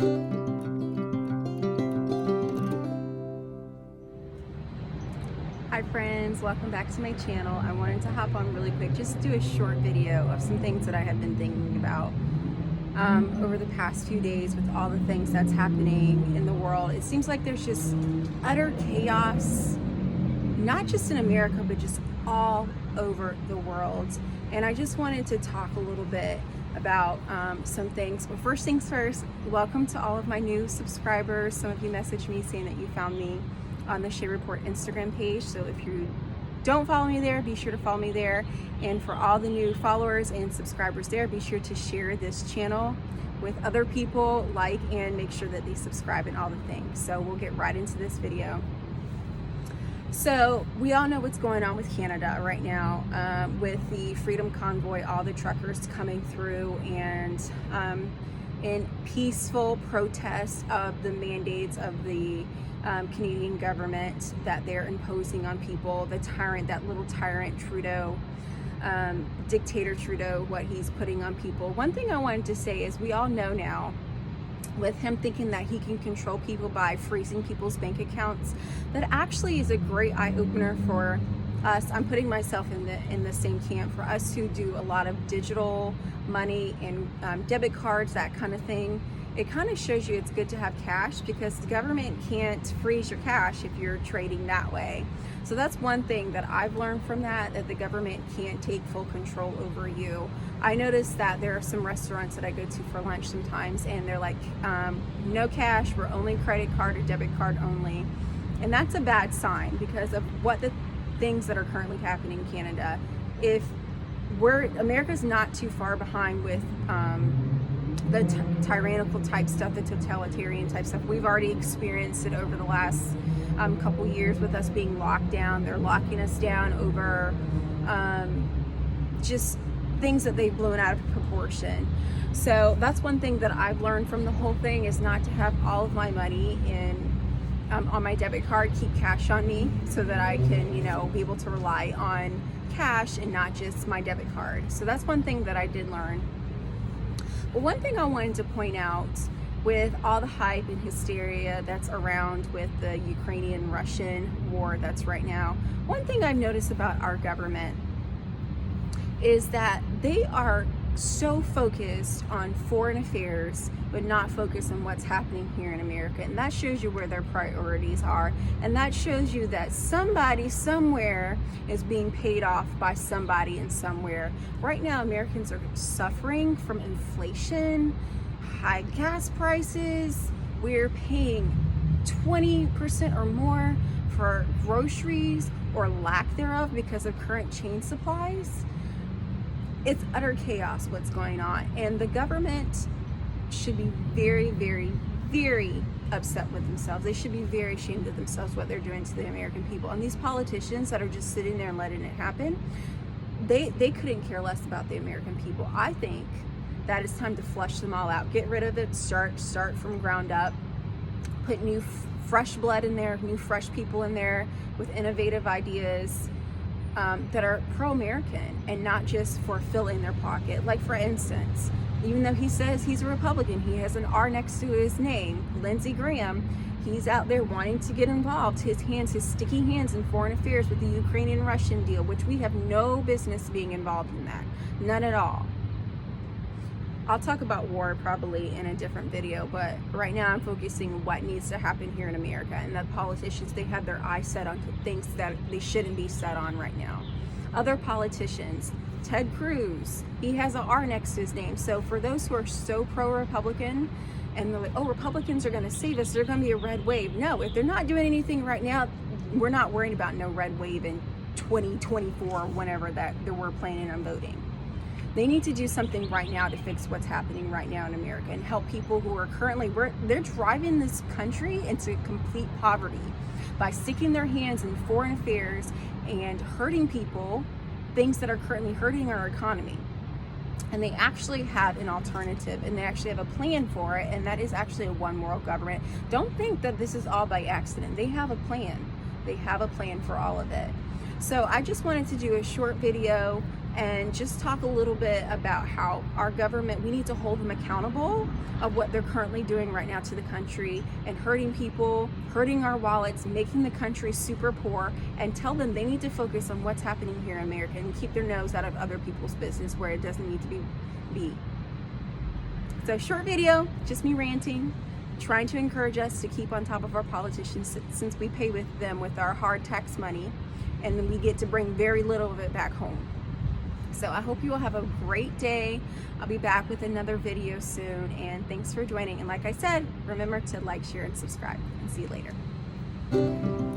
Hi friends, welcome back to my channel. I wanted to hop on really quick, just do a short video of some things that I have been thinking about over the past few days with all the things that's happening in the world. It seems like there's just utter chaos, not just in America, but just all over the world. And I just wanted to talk a little bit about some things. But first things first, welcome to all of my new subscribers. Some of you messaged me saying that you found me on the Shea Report Instagram page. So if you don't follow me there, be sure to follow me there. And for all the new followers and subscribers there, be sure to share this channel with other people, and make sure that they subscribe and all the things. So we'll get right into this video. So we all know what's going on with Canada right now, with the Freedom Convoy, all the truckers coming through and in peaceful protest of the mandates of the Canadian government that they're imposing on people. The tyrant, that little tyrant Trudeau, dictator Trudeau, what he's putting on people. One thing I wanted to say is we all know now, with him thinking that he can control people by freezing people's bank accounts, that actually is a great eye-opener for us. I'm putting myself in the same camp. For us who do a lot of digital money and debit cards, that kind of thing, it kind of shows you it's good to have cash, because the government can't freeze your cash if you're trading that way. So that's one thing that I've learned from that the government can't take full control over you. I noticed that there are some restaurants that I go to for lunch sometimes, and they're like, no cash, we're only credit card or debit card only. And that's a bad sign because of what the things that are currently happening in Canada. If America's not too far behind with the tyrannical type stuff, the totalitarian type stuff. We've already experienced it over the last couple years with us being locked down. They're locking us down over just things that they've blown out of proportion. So that's one thing that I've learned from the whole thing, is not to have all of my money on my debit card, keep cash on me so that I can, be able to rely on cash and not just my debit card. So that's one thing that I did learn. But one thing I wanted to point out, with all the hype and hysteria that's around with the Ukrainian-Russian war that's right now, one thing I've noticed about our government is that they are so focused on foreign affairs, but not focused on what's happening here in America. And that shows you where their priorities are. And that shows you that somebody somewhere is being paid off by somebody and somewhere. Right now, Americans are suffering from inflation, high gas prices. We're paying 20% or more for groceries, or lack thereof, because of current chain supplies. It's utter chaos what's going on, and the government should be very, very, very upset with themselves. They should be very ashamed of themselves, what they're doing to the American people. And these politicians that are just sitting there and letting it happen, they couldn't care less about the American people. I think that it's time to flush them all out. Get rid of it, start from ground up, put new fresh blood in there, new fresh people in there with innovative ideas that are pro-American and not just for filling their pocket. Like, for instance, even though he says he's a Republican, he has an R next to his name, Lindsey Graham, he's out there wanting to get involved, his sticky hands in foreign affairs with the Ukrainian-Russian deal, which we have no business being involved in that. None at all. I'll talk about war probably in a different video, but right now I'm focusing on what needs to happen here in America, and that politicians, they have their eyes set on things that they shouldn't be set on right now. Other politicians, Ted Cruz, he has an R next to his name. So for those who are so pro-Republican, and they're like, oh, Republicans are going to save us, they're going to be a red wave. No, if they're not doing anything right now, we're not worried about no red wave in 2024, whenever that we're planning on voting. They need to do something right now to fix what's happening right now in America and help people who are they're driving this country into complete poverty by sticking their hands in foreign affairs and hurting people, things that are currently hurting our economy. And they actually have an alternative, and they actually have a plan for it, and that is actually a one world government. Don't think that this is all by accident. They have a plan. They have a plan for all of it. So I just wanted to do a short video and just talk a little bit about how our government, we need to hold them accountable of what they're currently doing right now to the country and hurting people, hurting our wallets, making the country super poor, and tell them they need to focus on what's happening here in America and keep their nose out of other people's business where it doesn't need to be. So short video, just me ranting, trying to encourage us to keep on top of our politicians since we pay with them with our hard tax money, and then we get to bring very little of it back home. So I hope you will have a great day. I'll be back with another video soon, and thanks for joining. And like I said, remember to like, share, and subscribe, and see you later.